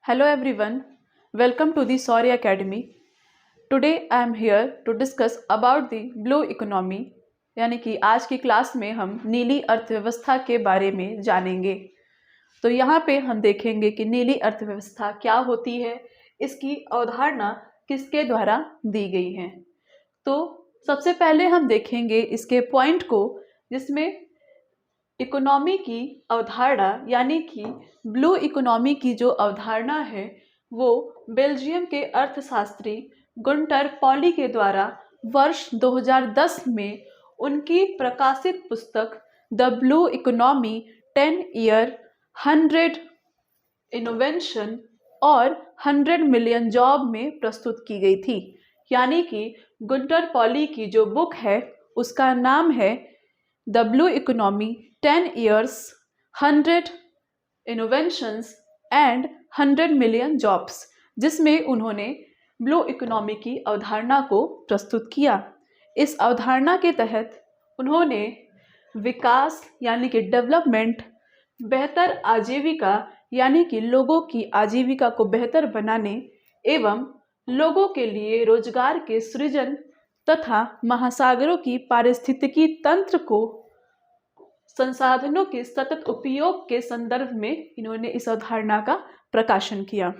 Hello everyone, welcome to the Sauri Academy. Today I am here to discuss about the blue economy यानी कि आज की class में हम नीली अर्थव्यवस्था के बारे में जानेंगे। तो यहाँ पे हम देखेंगे कि नीली अर्थव्यवस्था क्या होती है, इसकी अवधारणा किसके द्वारा दी गई है। तो सबसे पहले हम देखेंगे इसके पॉइंट को, जिसमें इकोनॉमी की अवधारणा यानी कि ब्लू इकोनॉमी की जो अवधारणा है वो बेल्जियम के अर्थशास्त्री गुंटर पॉली के द्वारा वर्ष 2010 में उनकी प्रकाशित पुस्तक the blue economy 10 year 100 innovation और 100 मिलियन जॉब में प्रस्तुत की गई थी। यानी कि गुंटर पॉली की जो बुक है उसका नाम है the blue economy 10 years 100 innovations and 100 million jobs, जिसमें उन्होंने ब्लू इकोनॉमी की अवधारणा को प्रस्तुत किया। इस अवधारणा के तहत उन्होंने विकास यानी कि डेवलपमेंट, बेहतर आजीविका यानी कि लोगों की आजीविका को बेहतर बनाने एवं लोगों के लिए रोजगार के सृजन तथा महासागरों की पारिस्थितिकी तंत्र को संसाधनों के सतत उपयोग के संदर्भ में इन्होंने इस अवधारणा का प्रकाशन किया।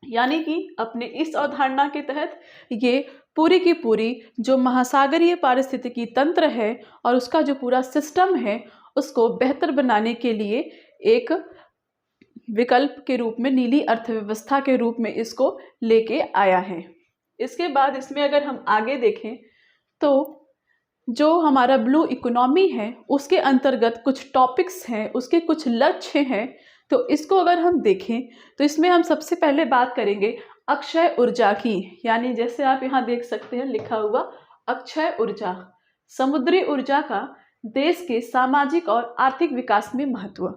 यानी कि अपने इस अवधारणा के तहत ये पूरी की पूरी जो महासागरीय पारिस्थितिकी तंत्र है और उसका जो पूरा सिस्टम है उसको बेहतर बनाने के लिए एक विकल्प के रूप में, नीली अर्थव्यवस्था के रूप में इसको लेके आया है। इसके बाद इसमें अगर हम आगे देखें तो जो हमारा ब्लू इकोनॉमी है उसके अंतर्गत कुछ टॉपिक्स हैं, उसके कुछ लक्ष्य हैं। तो इसको अगर हम देखें तो इसमें हम सबसे पहले बात करेंगे अक्षय ऊर्जा की। यानी जैसे आप यहाँ देख सकते हैं लिखा हुआ अक्षय ऊर्जा, समुद्री ऊर्जा का देश के सामाजिक और आर्थिक विकास में महत्व।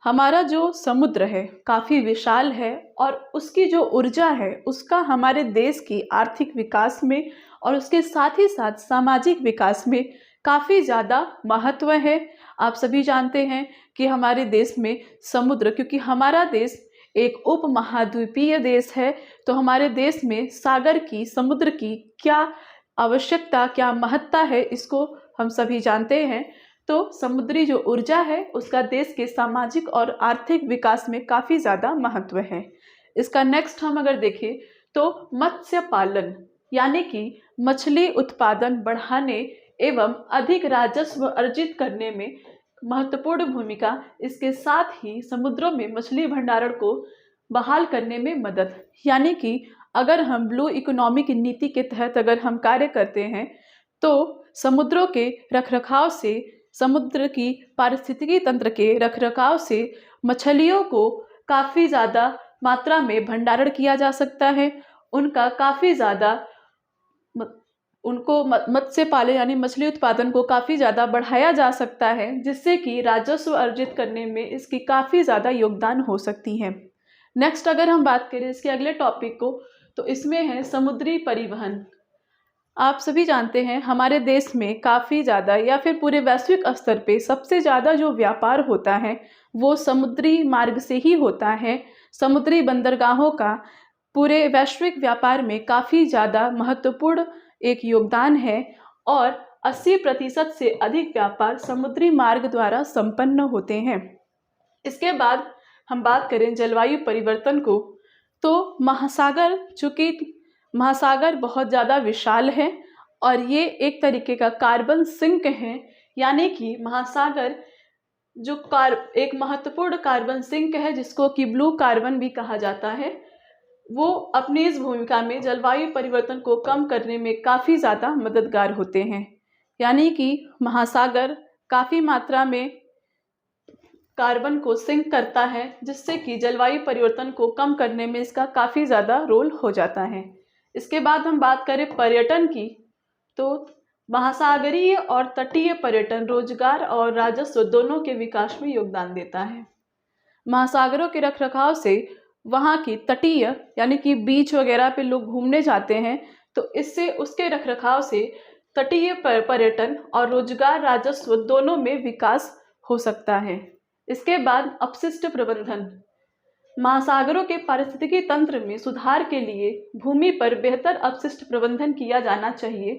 हमारा जो समुद्र है काफ़ी विशाल है और उसकी जो ऊर्जा है उसका हमारे देश की आर्थिक विकास में और उसके साथ ही साथ सामाजिक विकास में काफ़ी ज़्यादा महत्व है। आप सभी जानते हैं कि हमारे देश में समुद्र, क्योंकि हमारा देश एक उपमहाद्वीपीय देश है, तो हमारे देश में सागर की, समुद्र की क्या आवश्यकता, क्या महत्ता है, इसको हम सभी जानते हैं। तो समुद्री जो ऊर्जा है उसका देश के सामाजिक और आर्थिक विकास में काफ़ी ज़्यादा महत्व है। इसका नेक्स्ट हम अगर देखें तो मत्स्य पालन यानी कि मछली उत्पादन बढ़ाने एवं अधिक राजस्व अर्जित करने में महत्वपूर्ण भूमिका, इसके साथ ही समुद्रों में मछली भंडारण को बहाल करने में मदद। यानी कि अगर हम ब्लू इकोनॉमी की नीति के तहत अगर हम कार्य करते हैं तो समुद्रों के रखरखाव से, समुद्र की पारिस्थितिकी तंत्र के रखरखाव से मछलियों को काफ़ी ज़्यादा मात्रा में भंडारण किया जा सकता है। उनका काफ़ी ज़्यादा उनको मत्स्य पालन यानी मछली उत्पादन को काफ़ी ज़्यादा बढ़ाया जा सकता है, जिससे कि राजस्व अर्जित करने में इसकी काफ़ी ज़्यादा योगदान हो सकती है। नेक्स्ट अगर हम बात करें इसके अगले टॉपिक को, तो इसमें है समुद्री परिवहन। आप सभी जानते हैं हमारे देश में काफ़ी ज़्यादा या फिर पूरे वैश्विक स्तर पे सबसे ज़्यादा जो व्यापार होता है वो समुद्री मार्ग से ही होता है। समुद्री बंदरगाहों का पूरे वैश्विक व्यापार में काफ़ी ज़्यादा महत्वपूर्ण एक योगदान है और 80% से अधिक व्यापार समुद्री मार्ग द्वारा संपन्न होते हैं। इसके बाद हम बात करें जलवायु परिवर्तन को, तो महासागर, चूँकि महासागर बहुत ज़्यादा विशाल है और ये एक तरीके का कार्बन सिंक है। यानी कि महासागर जो एक महत्वपूर्ण कार्बन सिंक है जिसको कि ब्लू कार्बन भी कहा जाता है, वो अपनी इस भूमिका में जलवायु परिवर्तन को कम करने में काफ़ी ज़्यादा मददगार होते हैं। यानी कि महासागर काफ़ी मात्रा में कार्बन को सिंक करता है, जिससे कि जलवायु परिवर्तन को कम करने में इसका काफ़ी ज़्यादा रोल हो जाता है। इसके बाद हम बात करें पर्यटन की, तो महासागरीय और तटीय पर्यटन रोजगार और राजस्व दोनों के विकास में योगदान देता है। महासागरों के रखरखाव से वहाँ की तटीय यानी कि बीच वगैरह पे लोग घूमने जाते हैं, तो इससे उसके रखरखाव से तटीय पर्यटन और रोजगार राजस्व दोनों में विकास हो सकता है। इसके बाद अपशिष्ट प्रबंधन, महासागरों के पारिस्थितिकी तंत्र में सुधार के लिए भूमि पर बेहतर अपशिष्ट प्रबंधन किया जाना चाहिए।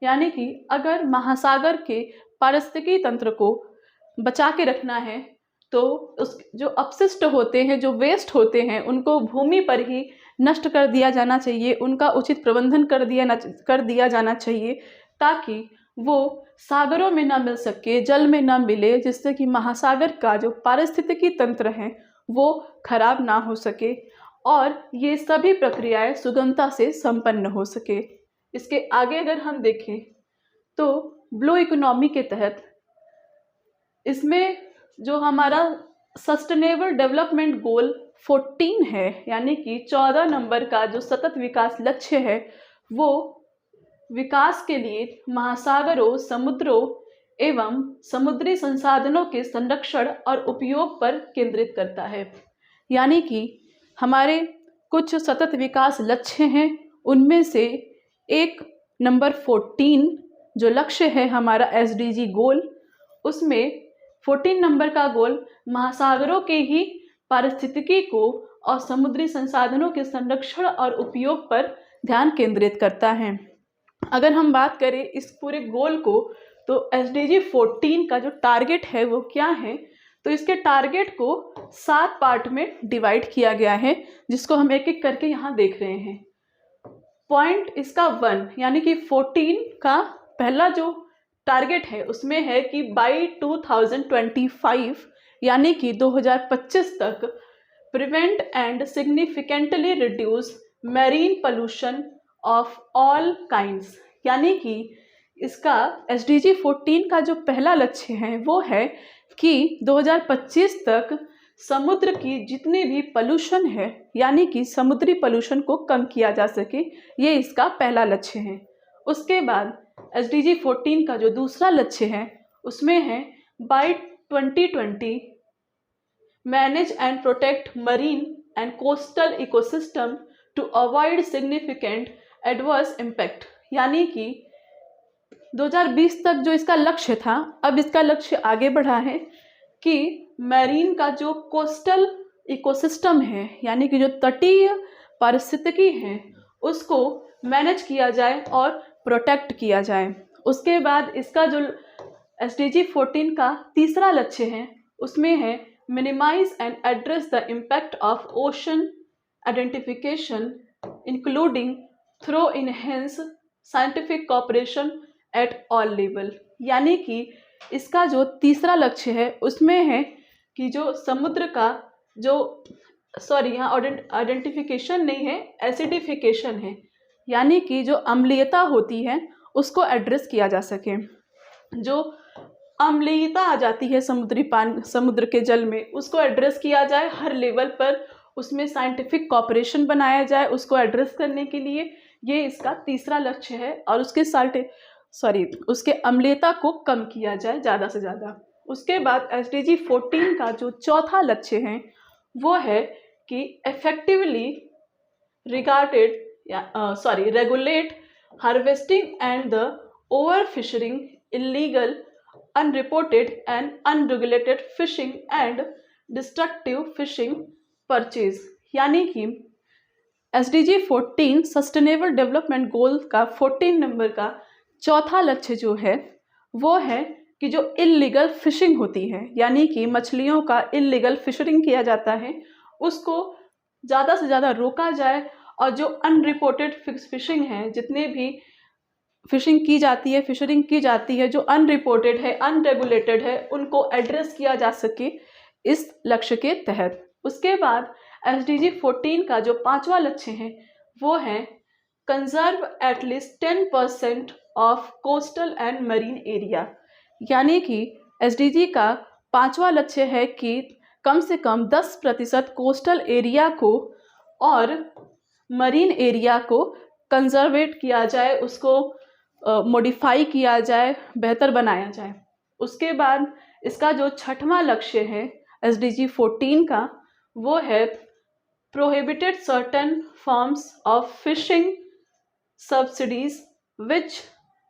यानी कि अगर महासागर के पारिस्थितिकी तंत्र को बचा के रखना है तो उस जो अपशिष्ट होते हैं, जो वेस्ट होते हैं, उनको भूमि पर ही नष्ट कर दिया जाना चाहिए, उनका उचित प्रबंधन कर दिया जाना चाहिए, ताकि वो सागरों में ना मिल सके, जल में ना मिले, जिससे कि महासागर का जो पारिस्थितिकी तंत्र है वो खराब ना हो सके और ये सभी प्रक्रियाएं सुगमता से संपन्न हो सके। इसके आगे अगर हम देखें तो ब्लू इकोनॉमी के तहत इसमें जो हमारा सस्टेनेबल डेवलपमेंट गोल 14 है, यानी कि 14 नंबर का जो सतत विकास लक्ष्य है, वो विकास के लिए महासागरों, समुद्रों एवं समुद्री संसाधनों के संरक्षण और उपयोग पर केंद्रित करता है। यानी कि हमारे कुछ सतत विकास लक्ष्य हैं, उनमें से एक नंबर 14 जो लक्ष्य है हमारा SDG गोल, उसमें 14 नंबर का गोल महासागरों के ही पारिस्थितिकी को और समुद्री संसाधनों के संरक्षण और उपयोग पर ध्यान केंद्रित करता है। अगर हम बात करें इस पूरे गोल को तो SDG 14 का जो टारगेट है वो क्या है, तो इसके टारगेट को 7 पार्ट में डिवाइड किया गया है, जिसको हम एक एक करके यहाँ देख रहे हैं। पॉइंट इसका 1 यानी कि 14 का पहला जो टारगेट है उसमें है कि बाई 2025 यानी कि 2025 तक prevent and significantly reduce marine pollution of all kinds. यानी कि इसका SDG 14 का जो पहला लक्ष्य है वो है कि 2025 तक समुद्र की जितनी भी पोल्यूशन है, यानी कि समुद्री पोल्यूशन को कम किया जा सके, ये इसका पहला लक्ष्य है। उसके बाद SDG 14 का जो दूसरा लक्ष्य है उसमें है by 2020 manage and protect marine and coastal ecosystem to avoid significant adverse impact. यानी कि 2020 तक जो इसका लक्ष्य था, अब इसका लक्ष्य आगे बढ़ा है कि मैरीन का जो कोस्टल इकोसिस्टम है, यानी कि जो तटीय पारिस्थितिकी है, उसको मैनेज किया जाए और प्रोटेक्ट किया जाए। उसके बाद इसका जो SDG 14 का तीसरा लक्ष्य है उसमें है minimize and address the impact of ocean identification including through enhance scientific cooperation at all level. यानी कि इसका जो तीसरा लक्ष्य है उसमें है कि जो समुद्र का जो यहाँ आइडेंटिफिकेशन नहीं है, एसिडिफिकेशन है, यानी कि जो अम्लीयता होती है उसको एड्रेस किया जा सके। जो अम्लीयता आ जाती है समुद्र के जल में, उसको एड्रेस किया जाए हर लेवल पर, उसमें साइंटिफिक कोऑपरेशन बनाया जाए उसको एड्रेस करने के लिए। ये इसका तीसरा लक्ष्य है और उसके अम्लीयता को कम किया जाए ज़्यादा से ज़्यादा। उसके बाद SDG 14 का जो चौथा लक्ष्य है वो है कि effectively regulate harvesting and the overfishing, illegal, unreported and unregulated fishing and destructive fishing purchase. यानी कि SDG 14 सस्टेनेबल डेवलपमेंट गोल का 14 नंबर का चौथा लक्ष्य जो है वो है कि जो इल्लीगल फिशिंग होती है, यानी कि मछलियों का इल्लीगल फिशरिंग किया जाता है, उसको ज़्यादा से ज़्यादा रोका जाए और जो अनरिपोर्टेड फिशिंग है, जितने भी फिशिंग की जाती है, फिशरिंग की जाती है जो अनरिपोर्टेड है, अनरेगुलेटेड है, उनको एड्रेस किया जा सके इस लक्ष्य के तहत। उसके बाद SDG 14 का जो पांचवा लक्ष्य है वो है conserve at least 10% of coastal and marine area. यानी कि SDG का पांचवा लक्ष्य है कि कम से कम 10% कोस्टल एरिया को और मरीन एरिया को कंजर्वेट किया जाए, उसको मॉडिफाई किया जाए, बेहतर बनाया जाए। उसके बाद इसका जो छठवां लक्ष्य है SDG 14 का वो है prohibited certain forms of fishing subsidies which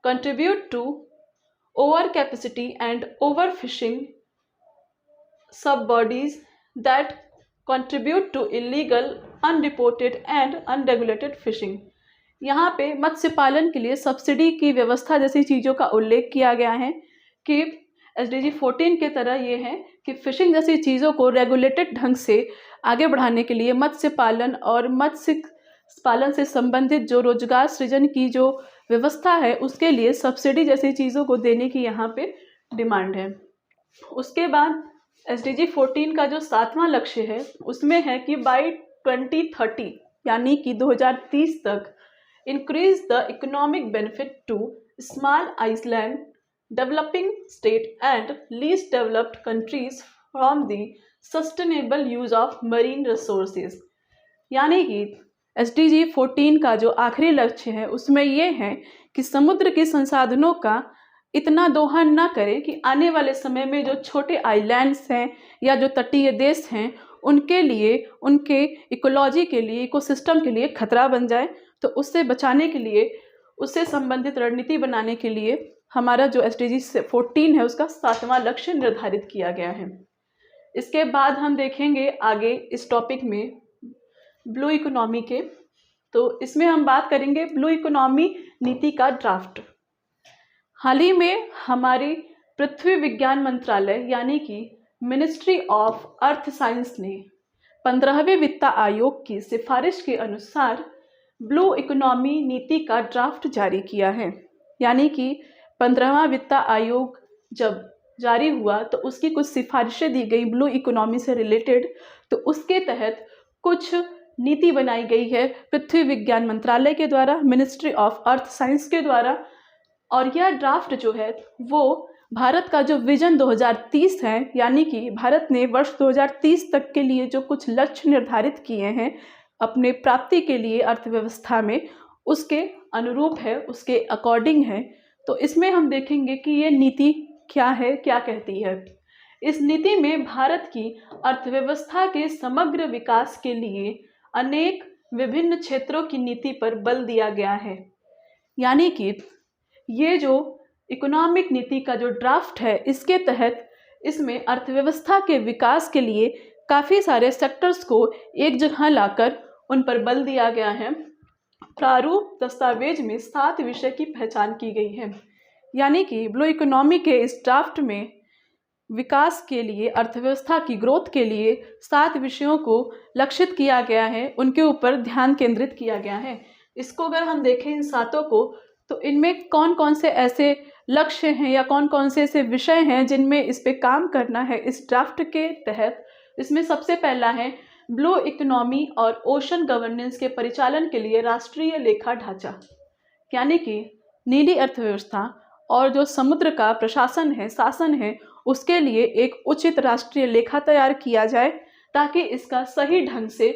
contribute to over capacity and overfishing subsidies that contribute to illegal, unreported and unregulated fishing. यहाँ पे मत्स्य पालन के लिए सब्सिडी की व्यवस्था जैसी चीज़ों का उल्लेख किया गया है कि SDG 14 के तरह ये है कि फिशिंग जैसी चीज़ों को रेगुलेटेड ढंग से आगे बढ़ाने के लिए मत्स्य पालन और मत्स्य पालन से संबंधित जो रोजगार सृजन की जो व्यवस्था है उसके लिए सब्सिडी जैसी चीज़ों को देने की यहाँ पे डिमांड है। उसके बाद SDG 14 का जो 7वां लक्ष्य है उसमें है कि बाय 2030 यानी कि 2030 तक increase the economic benefit to small island, developing state and least developed countries from the sustainable use of marine resources. यानी कि SDG 14 का जो आखिरी लक्ष्य है उसमें ये है कि समुद्र के संसाधनों का इतना दोहन ना करें कि आने वाले समय में जो छोटे आइलैंड्स हैं या जो तटीय देश हैं उनके लिए, उनके इकोलॉजी के लिए, इकोसिस्टम के लिए खतरा बन जाए। तो उससे बचाने के लिए, उससे संबंधित रणनीति बनाने के लिए हमारा जो SDG 14 है उसका 7वां लक्ष्य निर्धारित किया गया है। इसके बाद हम देखेंगे आगे इस टॉपिक में ब्लू इकोनॉमी के। तो इसमें हम बात करेंगे ब्लू इकोनॉमी नीति का ड्राफ्ट। हाल ही में हमारी पृथ्वी विज्ञान मंत्रालय यानी कि मिनिस्ट्री ऑफ अर्थ साइंस ने 15वें वित्त आयोग की सिफारिश के अनुसार ब्लू इकोनॉमी नीति का ड्राफ्ट जारी किया है। यानी कि 15वां वित्त आयोग जब जारी हुआ तो उसकी कुछ सिफारिशें दी गई ब्लू इकोनॉमी से रिलेटेड। तो उसके तहत कुछ नीति बनाई गई है पृथ्वी विज्ञान मंत्रालय के द्वारा, मिनिस्ट्री ऑफ अर्थ साइंस के द्वारा। और यह ड्राफ्ट जो है वो भारत का जो विजन 2030 है, यानी कि भारत ने वर्ष 2030 तक के लिए जो कुछ लक्ष्य निर्धारित किए हैं अपने प्राप्ति के लिए अर्थव्यवस्था में, उसके अनुरूप है, उसके अकॉर्डिंग है। तो इसमें हम देखेंगे कि ये नीति क्या है, क्या कहती है। इस नीति में भारत की अर्थव्यवस्था के समग्र विकास के लिए अनेक विभिन्न क्षेत्रों की नीति पर बल दिया गया है। यानी कि ये जो इकोनॉमिक नीति का जो ड्राफ्ट है इसके तहत इसमें अर्थव्यवस्था के विकास के लिए काफ़ी सारे सेक्टर्स को एक जगह लाकर उन पर बल दिया गया है। प्रारूप दस्तावेज में 7 विषय की पहचान की गई है। यानी कि ब्लू इकोनॉमी के इस ड्राफ्ट में विकास के लिए, अर्थव्यवस्था की ग्रोथ के लिए 7 विषयों को लक्षित किया गया है, उनके ऊपर ध्यान केंद्रित किया गया है। इसको अगर हम देखें इन 7 को, तो इनमें कौन कौन से ऐसे लक्ष्य हैं या कौन कौन से ऐसे विषय हैं जिनमें इस पे काम करना है इस ड्राफ्ट के तहत। इसमें सबसे पहला है ब्लू इकोनॉमी और ओशन गवर्नेंस के परिचालन के लिए राष्ट्रीय लेखा ढांचा। यानी कि नीली अर्थव्यवस्था और जो समुद्र का प्रशासन है, शासन है, उसके लिए एक उचित राष्ट्रीय लेखा तैयार किया जाए ताकि इसका सही ढंग से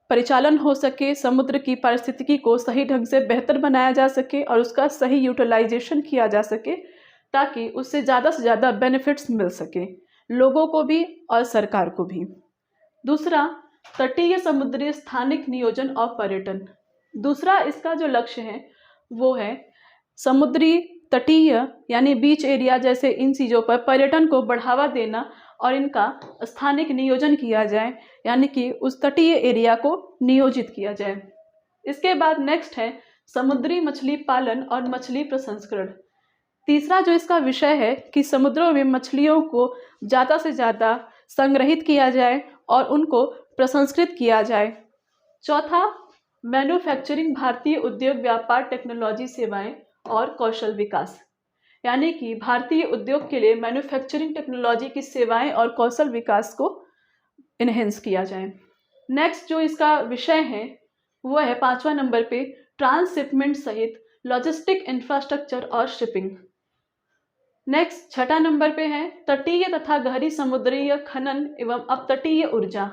परिचालन हो सके, समुद्र की पारिस्थितिकी को सही ढंग से बेहतर बनाया जा सके और उसका सही यूटिलाइजेशन किया जा सके ताकि उससे से ज़्यादा बेनिफिट्स मिल सके लोगों को भी और सरकार को भी। दूसरा, तटीय समुद्री स्थानिक नियोजन और पर्यटन। दूसरा इसका जो लक्ष्य है वो है समुद्री तटीय यानी बीच एरिया जैसे इन चीज़ों पर पर्यटन को बढ़ावा देना और इनका स्थानिक नियोजन किया जाए, यानी कि उस तटीय एरिया को नियोजित किया जाए। इसके बाद नेक्स्ट है समुद्री मछली पालन और मछली प्रसंस्करण। तीसरा जो इसका विषय है कि समुद्रों में मछलियों को ज़्यादा से ज़्यादा संग्रहित किया जाए और उनको प्रसंस्कृत किया जाए। चौथा, मैन्युफैक्चरिंग, भारतीय उद्योग, व्यापार, टेक्नोलॉजी, सेवाएं और कौशल विकास। यानी कि भारतीय उद्योग के लिए मैन्युफैक्चरिंग टेक्नोलॉजी की सेवाएं और कौशल विकास को इन्हेंस किया जाए। नेक्स्ट जो इसका विषय है वो है 5वां नंबर पे ट्रांसशिपमेंट सहित लॉजिस्टिक इंफ्रास्ट्रक्चर और शिपिंग। नेक्स्ट 6 नंबर पे है तटीय तथा गहरी समुद्रीय खनन एवं अपतटीय ऊर्जा।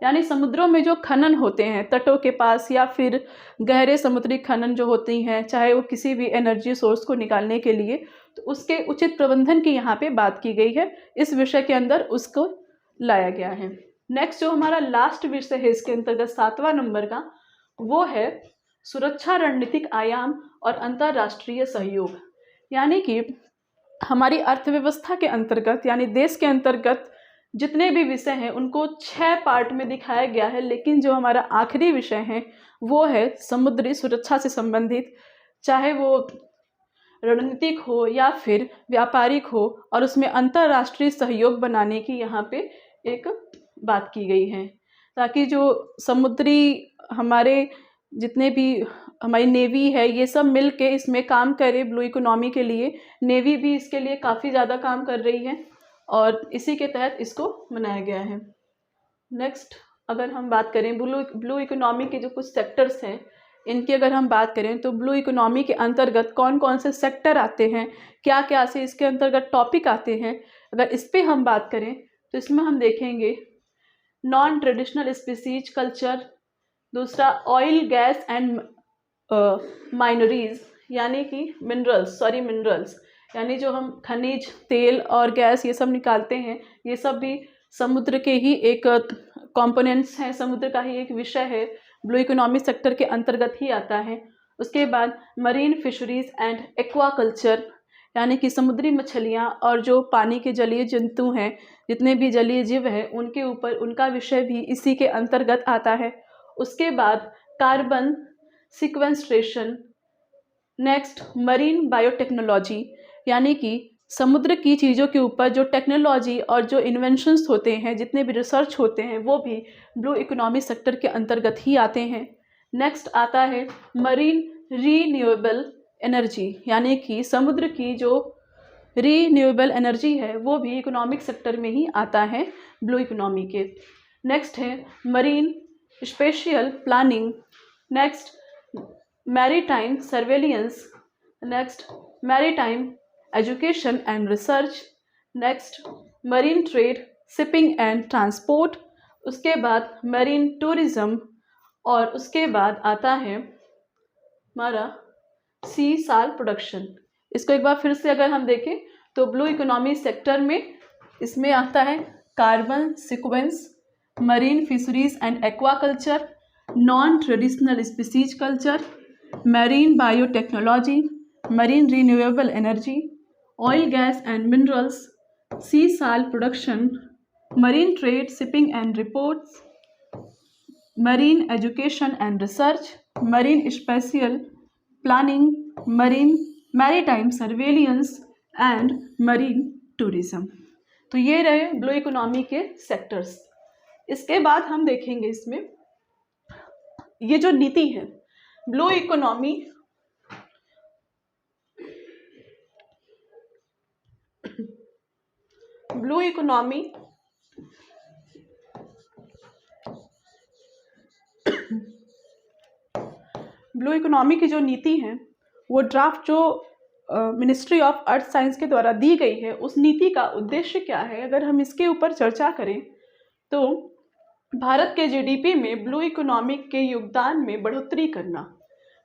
यानी समुद्रों में जो खनन होते हैं तटों के पास या फिर गहरे समुद्री खनन जो होती हैं, चाहे वो किसी भी एनर्जी सोर्स को निकालने के लिए, तो उसके उचित प्रबंधन की यहाँ पे बात की गई है। इस विषय के अंदर उसको लाया गया है। नेक्स्ट जो हमारा लास्ट विषय है इसके अंतर्गत 7वां नंबर का, वो है सुरक्षा रणनीतिक आयाम और अंतर्राष्ट्रीय सहयोग। यानी कि हमारी अर्थव्यवस्था के अंतर्गत यानी देश के अंतर्गत जितने भी विषय हैं उनको 6 पार्ट में दिखाया गया है, लेकिन जो हमारा आखिरी विषय है वो है समुद्री सुरक्षा से संबंधित, चाहे वो रणनीतिक हो या फिर व्यापारिक हो, और उसमें अंतर्राष्ट्रीय सहयोग बनाने की यहाँ पे एक बात की गई है, ताकि जो समुद्री हमारे जितने भी हमारी नेवी है ये सब मिल के इसमें काम करे ब्लू इकोनॉमी के लिए। नेवी भी इसके लिए काफ़ी ज़्यादा काम कर रही है और इसी के तहत इसको बनाया गया है। नेक्स्ट अगर हम बात करें ब्लू इकोनॉमी के जो कुछ सेक्टर्स हैं इनकी अगर हम बात करें तो ब्लू इकोनॉमी के अंतर्गत कौन कौन से सेक्टर आते हैं, क्या क्या से इसके अंतर्गत टॉपिक आते हैं, अगर इस पर हम बात करें तो इसमें हम देखेंगे नॉन ट्रेडिशनल स्पीसीज कल्चर, दूसरा ऑयल गैस एंड माइनरीज यानी कि मिनरल्स यानी जो हम खनिज तेल और गैस ये सब निकालते हैं, ये सब भी समुद्र के ही एक कंपोनेंट्स हैं, समुद्र का ही एक विषय है, ब्लू इकोनॉमी सेक्टर के अंतर्गत ही आता है। उसके बाद मरीन फिशरीज एंड एक्वाकल्चर यानी कि समुद्री मछलियाँ और जो पानी के जलीय जंतु हैं, जितने भी जलीय जीव हैं उनके ऊपर उनका विषय भी इसी के अंतर्गत आता है। उसके बाद carbon sequestration, next marine biotechnology यानी कि समुद्र की चीज़ों के ऊपर जो टेक्नोलॉजी और जो इन्वेंशंस होते हैं, जितने भी रिसर्च होते हैं वो भी ब्लू इकोनॉमी सेक्टर के अंतर्गत ही आते हैं। नेक्स्ट आता है मरीन रीन्यूएबल एनर्जी यानी कि समुद्र की जो रीन्यूएबल एनर्जी है वो भी इकोनॉमिक सेक्टर में ही आता है ब्लू इकोनॉमी के। नेक्स्ट है marine spatial planning, next maritime surveillance, next maritime education and research, next marine trade shipping and transport, उसके बाद मरीन टूरिज़्म, और उसके बाद आता है हमारा सी साल प्रोडक्शन। इसको एक बार फिर से अगर हम देखें तो ब्लू इकोनॉमी सेक्टर में इसमें आता है carbon sequence, marine fisheries and aquaculture, non traditional species culture, marine biotechnology, marine renewable energy, oil gas and minerals, sea salt production, marine trade shipping and reports, marine education and research, marine spatial planning, marine maritime surveillance and marine tourism. तो ये रहे blue economy के sectors. इसके बाद हम देखेंगे इसमें ये जो नीति है ब्लू इकोनॉमी की जो नीति है वो ड्राफ्ट जो मिनिस्ट्री ऑफ अर्थ साइंस के द्वारा दी गई है, उस नीति का उद्देश्य क्या है अगर हम इसके ऊपर चर्चा करें तो भारत के जीडीपी में ब्लू इकोनॉमी के योगदान में बढ़ोतरी करना।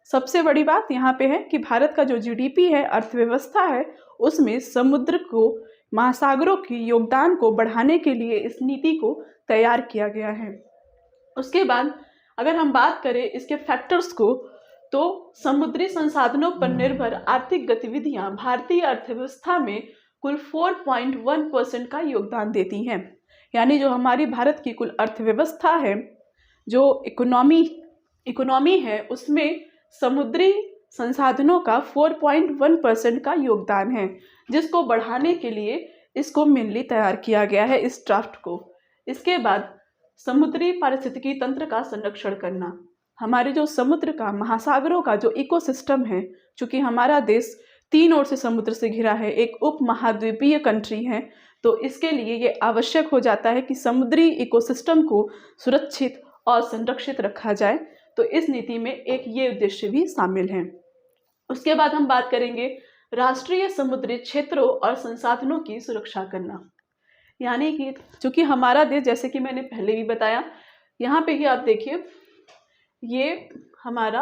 सबसे बड़ी बात यहाँ पे है कि भारत का जो जीडीपी है, अर्थव्यवस्था है, उसमें समुद्र को, महासागरों की योगदान को बढ़ाने के लिए इस नीति को तैयार किया गया है। उसके बाद अगर हम बात करें इसके फैक्टर्स को तो समुद्री संसाधनों पर निर्भर आर्थिक गतिविधियां भारतीय अर्थव्यवस्था में कुल 4.1% का योगदान देती हैं। यानी जो हमारी भारत की कुल अर्थव्यवस्था है, जो इकोनॉमी है, उसमें समुद्री संसाधनों का 4.1% का योगदान है, जिसको बढ़ाने के लिए इसको मेनली तैयार किया गया है इस ड्राफ्ट को। इसके बाद समुद्री पारिस्थितिकी तंत्र का संरक्षण करना। हमारे जो समुद्र का, महासागरों का जो इकोसिस्टम है, चूँकि हमारा देश 3 ओर से समुद्र से घिरा है, एक उप महाद्वीपीय कंट्री है, तो इसके लिए ये आवश्यक हो जाता है कि समुद्री इकोसिस्टम को सुरक्षित और संरक्षित रखा जाए। तो इस नीति में एक ये उद्देश्य भी शामिल है। उसके बाद हम बात करेंगे राष्ट्रीय समुद्री क्षेत्रों और संसाधनों की सुरक्षा करना। यानी कि चूँकि हमारा देश, जैसे कि मैंने पहले भी बताया, यहाँ पे ही आप देखिए, ये हमारा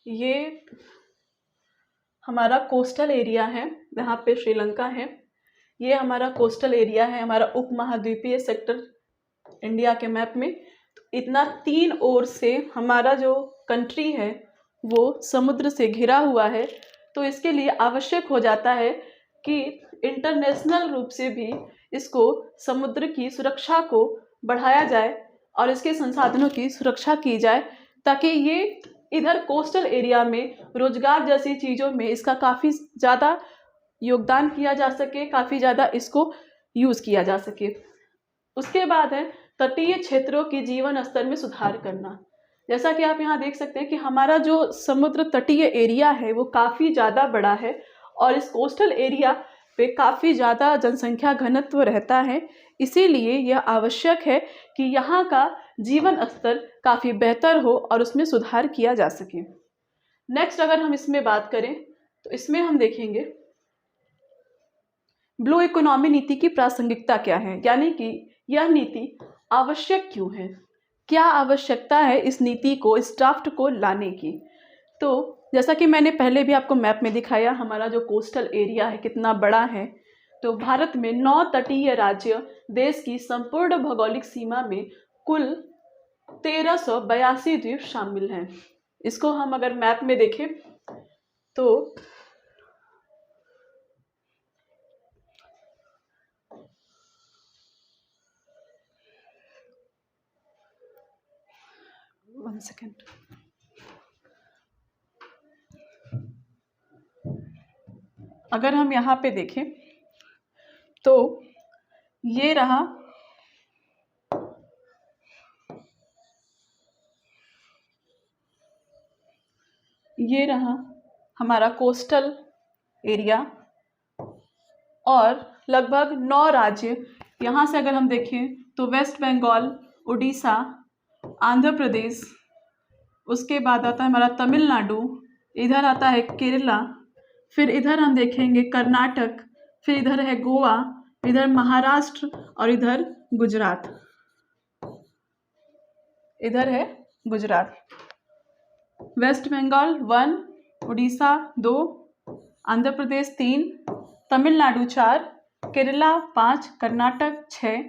ये हमारा कोस्टल एरिया है, यहाँ पे श्रीलंका है, ये हमारा कोस्टल एरिया है, हमारा उप महाद्वीपीय सेक्टर इंडिया के मैप में। तो इतना 3 ओर से हमारा जो कंट्री है वो समुद्र से घिरा हुआ है, तो इसके लिए आवश्यक हो जाता है कि इंटरनेशनल रूप से भी इसको समुद्र की सुरक्षा को बढ़ाया जाए और इसके संसाधनों की सुरक्षा की जाए, ताकि ये इधर कोस्टल एरिया में रोजगार जैसी चीज़ों में इसका काफ़ी ज़्यादा योगदान किया जा सके, काफ़ी ज़्यादा इसको यूज़ किया जा सके। उसके बाद है तटीय क्षेत्रों की जीवन स्तर में सुधार करना। जैसा कि आप यहाँ देख सकते हैं कि हमारा जो समुद्र तटीय एरिया है वो काफ़ी ज़्यादा बड़ा है और इस कोस्टल एरिया पे काफ़ी ज़्यादा जनसंख्या घनत्व रहता है, इसीलिए यह आवश्यक है कि यहाँ का जीवन स्तर काफ़ी बेहतर हो और उसमें सुधार किया जा सके। नेक्स्ट अगर हम इसमें बात करें तो इसमें हम देखेंगे ब्लू इकोनॉमी नीति की प्रासंगिकता क्या है, यानी कि यह नीति आवश्यक क्यों है, क्या आवश्यकता है इस नीति को, इस ड्राफ्ट को लाने की। तो जैसा कि मैंने पहले भी आपको मैप में दिखाया, हमारा जो कोस्टल एरिया है कितना बड़ा है। तो भारत में 9 तटीय राज्य देश की संपूर्ण भौगोलिक सीमा में कुल 1382 द्वीप शामिल हैं। इसको हम अगर मैप में देखें तो वन सेकेंड, अगर हम यहाँ पे देखें तो ये रहा हमारा कोस्टल एरिया और लगभग 9 राज्य। यहाँ से अगर हम देखें तो वेस्ट बंगाल, उड़ीसा, आंध्र प्रदेश, उसके बाद आता है हमारा तमिलनाडु, इधर आता है केरला, फिर इधर हम देखेंगे कर्नाटक, फिर इधर है गोवा, इधर महाराष्ट्र और इधर गुजरात। इधर है गुजरात। वेस्ट बंगाल 1, उड़ीसा 2, आंध्र प्रदेश 3, तमिलनाडु 4, केरला 5, कर्नाटक 6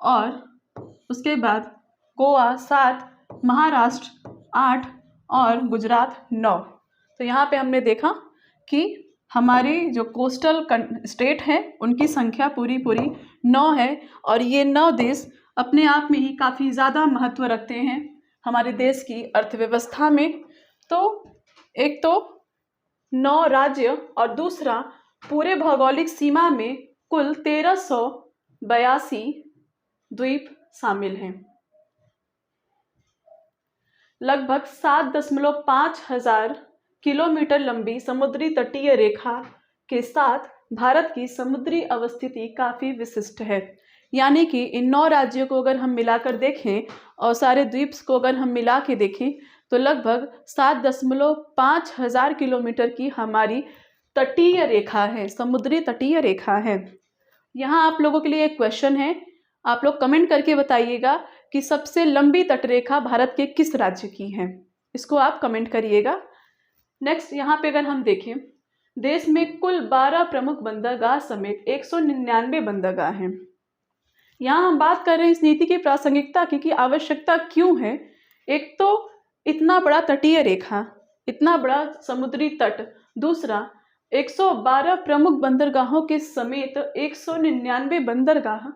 और उसके बाद गोवा 7, महाराष्ट्र 8 और गुजरात 9। तो यहाँ पे हमने देखा कि हमारी जो कोस्टल स्टेट हैं उनकी संख्या पूरी 9 है और ये 9 देश अपने आप में ही काफ़ी ज़्यादा महत्व रखते हैं हमारे देश की अर्थव्यवस्था में। तो एक तो 9 राज्य और दूसरा पूरे भौगोलिक सीमा में कुल 1382 द्वीप शामिल हैं। लगभग 7.5 हजार किलोमीटर लंबी समुद्री तटीय रेखा के साथ भारत की समुद्री अवस्थिति काफ़ी विशिष्ट है। यानी कि इन 9 राज्यों को अगर हम मिलाकर देखें और सारे द्वीप्स को अगर हम मिला के देखें तो लगभग 7.5 हजार किलोमीटर की हमारी तटीय रेखा है, समुद्री तटीय रेखा है। यहाँ आप लोगों के लिए एक क्वेश्चन है, आप लोग कमेंट करके बताइएगा कि सबसे लंबी तटरेखा भारत के किस राज्य की है, इसको आप कमेंट करिएगा। नेक्स्ट यहाँ पे अगर हम देखें, देश में कुल 12 प्रमुख बंदरगाह समेत 199 बंदरगाह हैं। यहाँ हम बात कर रहे हैं इस नीति की प्रासंगिकता की आवश्यकता क्यों है। एक तो इतना बड़ा तटीय रेखा, इतना बड़ा समुद्री तट, दूसरा 112 प्रमुख बंदरगाहों के समेत 199 बंदरगाह,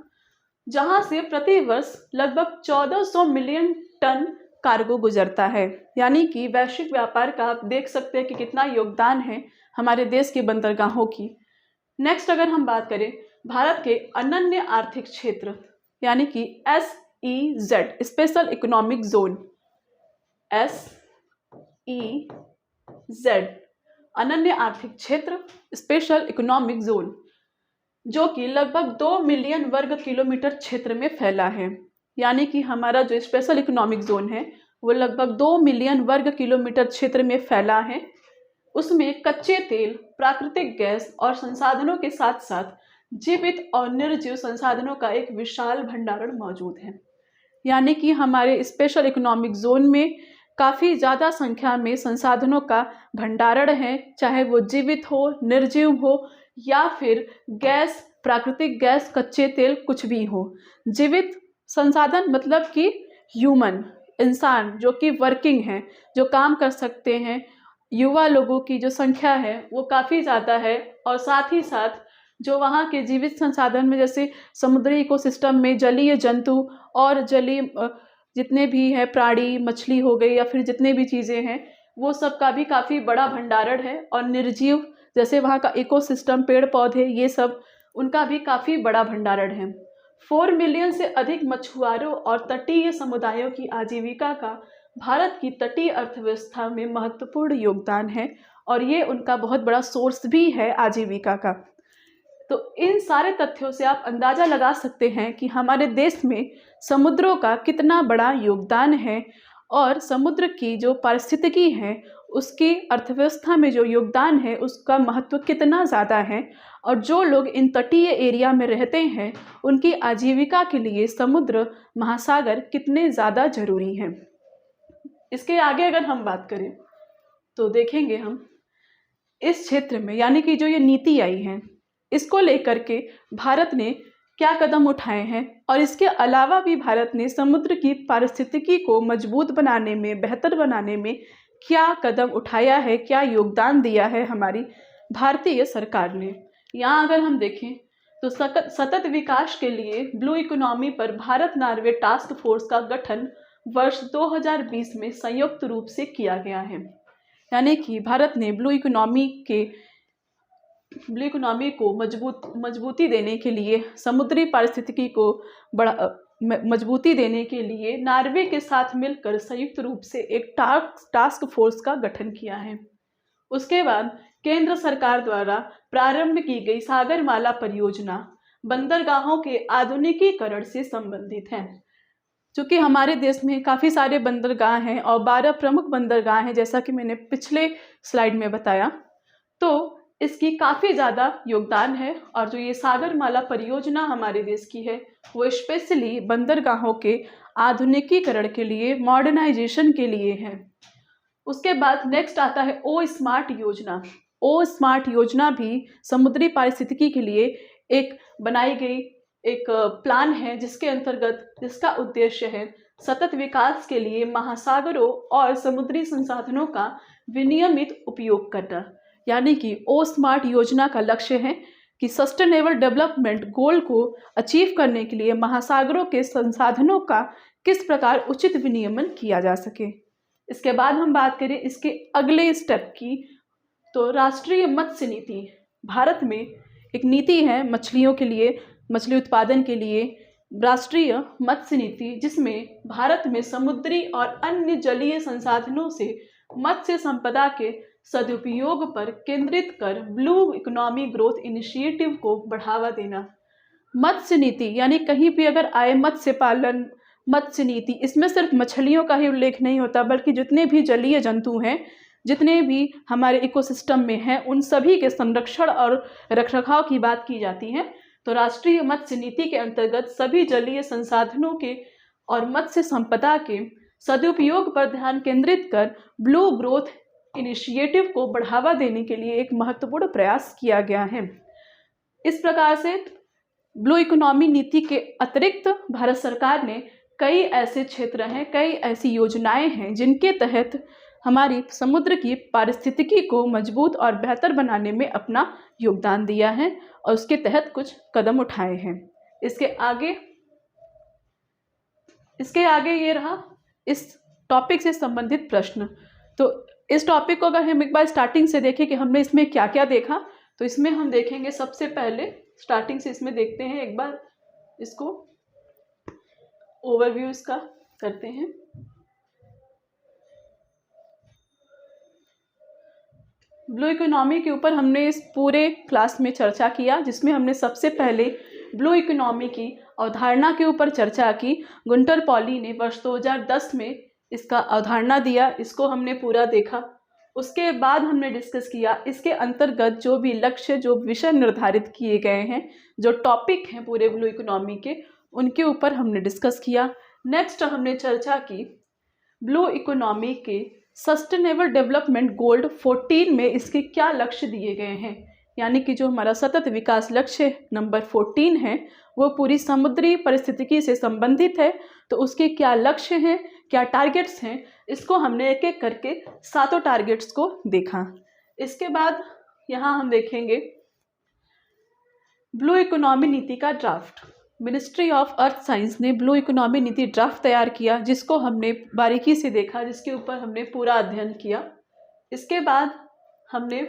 जहां से प्रति वर्ष लगभग 1400 मिलियन टन कार्गो गुजरता है। यानी कि वैश्विक व्यापार का आप देख सकते हैं कि कितना योगदान है हमारे देश के बंदरगाहों की। नेक्स्ट अगर हम बात करें भारत के अनन्य आर्थिक क्षेत्र यानी कि SEZ special economic zone, SEZ अनन्य आर्थिक क्षेत्र स्पेशल इकोनॉमिक जोन, जो कि लगभग 2 मिलियन वर्ग किलोमीटर क्षेत्र में फैला है। यानी कि हमारा जो स्पेशल इकोनॉमिक जोन है वो लगभग 2 मिलियन वर्ग किलोमीटर क्षेत्र में फैला है। उसमें कच्चे तेल, प्राकृतिक गैस और संसाधनों के साथ साथ जीवित और निर्जीव संसाधनों का एक विशाल भंडारण मौजूद है। यानी कि हमारे स्पेशल इकोनॉमिक जोन में काफ़ी ज़्यादा संख्या में संसाधनों का भंडारण है, चाहे वो जीवित हो, निर्जीव हो या फिर गैस, प्राकृतिक गैस, कच्चे तेल, कुछ भी हो। जीवित संसाधन मतलब कि ह्यूमन, इंसान जो कि वर्किंग हैं, जो काम कर सकते हैं, युवा लोगों की जो संख्या है वो काफ़ी ज़्यादा है। और साथ ही साथ जो वहाँ के जीवित संसाधन में, जैसे समुद्री इकोसिस्टम में जलीय जंतु और जलीय जितने भी हैं प्राणी, मछली हो गई या फिर जितने भी चीज़ें हैं, वो सब का भी काफ़ी बड़ा भंडारण है। और निर्जीव जैसे वहाँ का इकोसिस्टम, पेड़ पौधे, ये सब उनका भी काफ़ी बड़ा भंडारण है। 4 मिलियन से अधिक मछुआरों और तटीय समुदायों की आजीविका का भारत की तटीय अर्थव्यवस्था में महत्वपूर्ण योगदान है और ये उनका बहुत बड़ा सोर्स भी है आजीविका का। तो इन सारे तथ्यों से आप अंदाज़ा लगा सकते हैं कि हमारे देश में समुद्रों का कितना बड़ा योगदान है और समुद्र की जो पारिस्थितिकी है उसकी अर्थव्यवस्था में जो योगदान है उसका महत्व कितना ज़्यादा है। और जो लोग इन तटीय एरिया में रहते हैं उनकी आजीविका के लिए समुद्र, महासागर कितने ज़्यादा ज़रूरी हैं। इसके आगे अगर हम बात करें तो देखेंगे हम इस क्षेत्र में, यानी कि जो ये नीति आई है, इसको लेकर के भारत ने क्या कदम उठाए हैं और इसके अलावा भी भारत ने समुद्र की पारिस्थितिकी को मजबूत बनाने में, बेहतर बनाने में क्या कदम उठाया है, क्या योगदान दिया है हमारी भारतीय सरकार ने। यहाँ अगर हम देखें तो सतत विकास के लिए ब्लू इकोनॉमी पर भारत नॉर्वे टास्क फोर्स का गठन वर्ष 2020 में संयुक्त रूप से किया गया है। यानी कि भारत ने ब्लू इकोनॉमी को मजबूती देने के लिए, समुद्री पारिस्थितिकी को मजबूती देने के लिए नॉर्वे के साथ मिलकर संयुक्त रूप से एक टास्क फोर्स का गठन किया है। उसके बाद केंद्र सरकार द्वारा प्रारंभ की गई सागरमाला परियोजना बंदरगाहों के आधुनिकीकरण से संबंधित है। चूँकि हमारे देश में काफ़ी सारे बंदरगाह हैं और 12 प्रमुख बंदरगाह हैं, जैसा कि मैंने पिछले स्लाइड में बताया, तो इसकी काफ़ी ज़्यादा योगदान है। और जो ये सागरमाला परियोजना हमारे देश की है वो स्पेशली बंदरगाहों के आधुनिकीकरण के लिए, मॉडर्नाइजेशन के लिए है। उसके बाद नेक्स्ट आता है ओ स्मार्ट योजना। ओ स्मार्ट योजना भी समुद्री पारिस्थितिकी के लिए एक बनाई गई एक प्लान है जिसके अंतर्गत, जिसका उद्देश्य है सतत विकास के लिए महासागरों और समुद्री संसाधनों का विनियमित उपयोग करना। यानी कि ओ स्मार्ट योजना का लक्ष्य है कि सस्टेनेबल डेवलपमेंट गोल को अचीव करने के लिए महासागरों के संसाधनों का किस प्रकार उचित विनियमन किया जा सके। इसके बाद हम बात करें इसके अगले स्टेप की, तो राष्ट्रीय मत्स्य नीति। भारत में एक नीति है मछलियों के लिए, मछली उत्पादन के लिए, राष्ट्रीय मत्स्य नीति, जिसमें भारत में समुद्री और अन्य जलीय संसाधनों से मत्स्य संपदा के सदुपयोग पर केंद्रित कर ब्लू इकोनॉमी ग्रोथ इनिशिएटिव को बढ़ावा देना। मत्स्य नीति यानी कहीं भी अगर आए मत्स्य पालन, मत्स्य नीति, इसमें सिर्फ मछलियों का ही उल्लेख नहीं होता बल्कि जितने भी जलीय जंतु हैं, जितने भी हमारे इकोसिस्टम में हैं, उन सभी के संरक्षण और रखरखाव की बात की जाती है। तो राष्ट्रीय मत्स्य नीति के अंतर्गत सभी जलीय संसाधनों के और मत्स्य संपदा के सदुपयोग पर ध्यान केंद्रित कर ब्लू ग्रोथ इनिशिएटिव को बढ़ावा देने के लिए एक महत्वपूर्ण प्रयास किया गया है। इस प्रकार से ब्लू इकोनॉमी नीति के अतिरिक्त भारत सरकार ने कई ऐसे क्षेत्र हैं, कई ऐसी योजनाएं हैं जिनके तहत हमारी समुद्र की पारिस्थितिकी को मजबूत और बेहतर बनाने में अपना योगदान दिया है और उसके तहत कुछ कदम उठाए हैं। इसके आगे ये रहा इस टॉपिक से संबंधित प्रश्न। तो इस टॉपिक को अगर हम एक बार स्टार्टिंग से देखें कि हमने इसमें क्या क्या देखा, तो इसमें हम देखेंगे सबसे पहले स्टार्टिंग से इसमें देखते हैं, एक बार इसको ओवरव्यू इसका करते हैं। ब्लू इकोनॉमी के ऊपर हमने इस पूरे क्लास में चर्चा किया, जिसमें हमने सबसे पहले ब्लू इकोनॉमी की अवधारणा के ऊपर चर्चा की। गुंटर पॉली ने वर्ष 2010 में इसका अवधारणा दिया, इसको हमने पूरा देखा। उसके बाद हमने डिस्कस किया इसके अंतर्गत जो भी लक्ष्य, जो विषय निर्धारित किए गए हैं, जो टॉपिक हैं पूरे ब्लू इकोनॉमी के, उनके ऊपर हमने डिस्कस किया। नेक्स्ट हमने चर्चा की ब्लू इकोनॉमी के सस्टेनेबल डेवलपमेंट गोल 14 में इसके क्या लक्ष्य दिए गए हैं, यानी कि जो हमारा सतत विकास लक्ष्य नंबर 14 है वो पूरी समुद्री परिस्थितिकी से संबंधित है। तो उसके क्या लक्ष्य हैं, क्या टारगेट्स हैं, इसको हमने एक एक करके सातों टारगेट्स को देखा। इसके बाद यहाँ हम देखेंगे ब्लू इकोनॉमी नीति का draft. Ministry of earth science ने ब्लू इकोनॉमी नीति ड्राफ्ट तैयार किया, जिसको हमने बारीकी से देखा, जिसके ऊपर हमने पूरा अध्ययन किया। इसके बाद हमने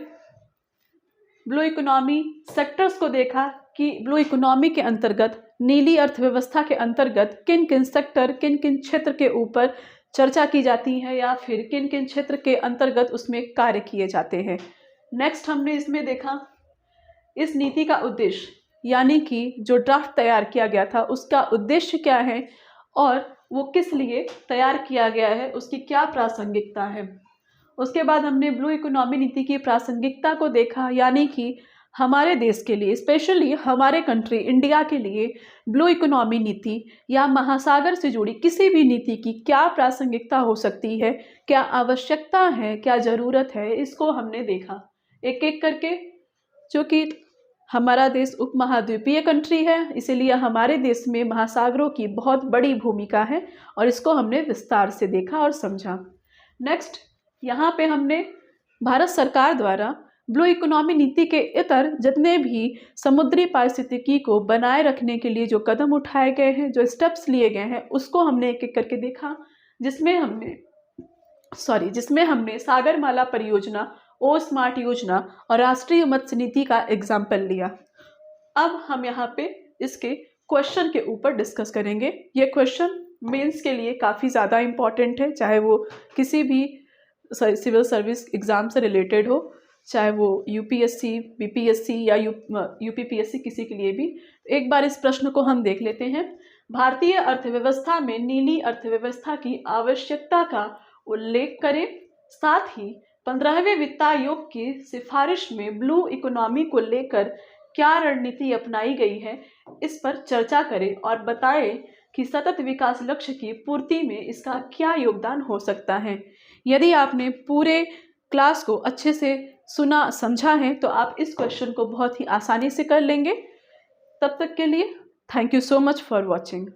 ब्लू इकोनॉमी सेक्टर्स को देखा कि ब्लू इकोनॉमी के अंतर्गत, नीली अर्थव्यवस्था के अंतर्गत किन किन सेक्टर, किन किन क्षेत्र के ऊपर चर्चा की जाती है या फिर किन किन क्षेत्र के अंतर्गत उसमें कार्य किए जाते हैं। नेक्स्ट हमने इसमें देखा इस नीति का उद्देश्य, यानी कि जो ड्राफ्ट तैयार किया गया था उसका उद्देश्य क्या है और वो किस लिए तैयार किया गया है, उसकी क्या प्रासंगिकता है। उसके बाद हमने ब्लू इकोनॉमी नीति की प्रासंगिकता को देखा, यानी कि हमारे देश के लिए, स्पेशली हमारे कंट्री इंडिया के लिए ब्लू इकोनॉमी नीति या महासागर से जुड़ी किसी भी नीति की क्या प्रासंगिकता हो सकती है, क्या आवश्यकता है, क्या ज़रूरत है, इसको हमने देखा एक एक करके। क्योंकि हमारा देश उपमहाद्वीपीय कंट्री है, इसीलिए हमारे देश में महासागरों की बहुत बड़ी भूमिका है और इसको हमने विस्तार से देखा और समझा। नेक्स्ट यहाँ पे हमने भारत सरकार द्वारा ब्लू इकोनॉमी नीति के इतर जितने भी समुद्री पारिस्थितिकी को बनाए रखने के लिए जो कदम उठाए गए हैं, जो स्टेप्स लिए गए हैं, उसको हमने एक एक करके देखा, जिसमें हमने सागरमाला परियोजना, ओ स्मार्ट योजना और राष्ट्रीय मत्स्य नीति का एग्जाम्पल लिया। अब हम यहाँ पे इसके क्वेश्चन के ऊपर डिस्कस करेंगे। ये क्वेश्चन मेंस के लिए काफ़ी ज़्यादा इम्पॉर्टेंट है, चाहे वो किसी भी सिविल सर्विस एग्ज़ाम से रिलेटेड हो, चाहे वो यूपीएससी, बीपीएससी या यूपीपीएससी, किसी के लिए भी। एक बार इस प्रश्न को हम देख लेते हैं। भारतीय अर्थव्यवस्था में नीली अर्थव्यवस्था की आवश्यकता का उल्लेख करें, साथ ही 15वें वित्त आयोग की सिफारिश में ब्लू इकोनॉमी को लेकर क्या रणनीति अपनाई गई है, इस पर चर्चा करें और बताएं कि सतत विकास लक्ष्य की पूर्ति में इसका क्या योगदान हो सकता है। यदि आपने पूरे क्लास को अच्छे से सुना, समझा है, तो आप इस क्वेश्चन को बहुत ही आसानी से कर लेंगे। तब तक के लिए thank you so much for watching.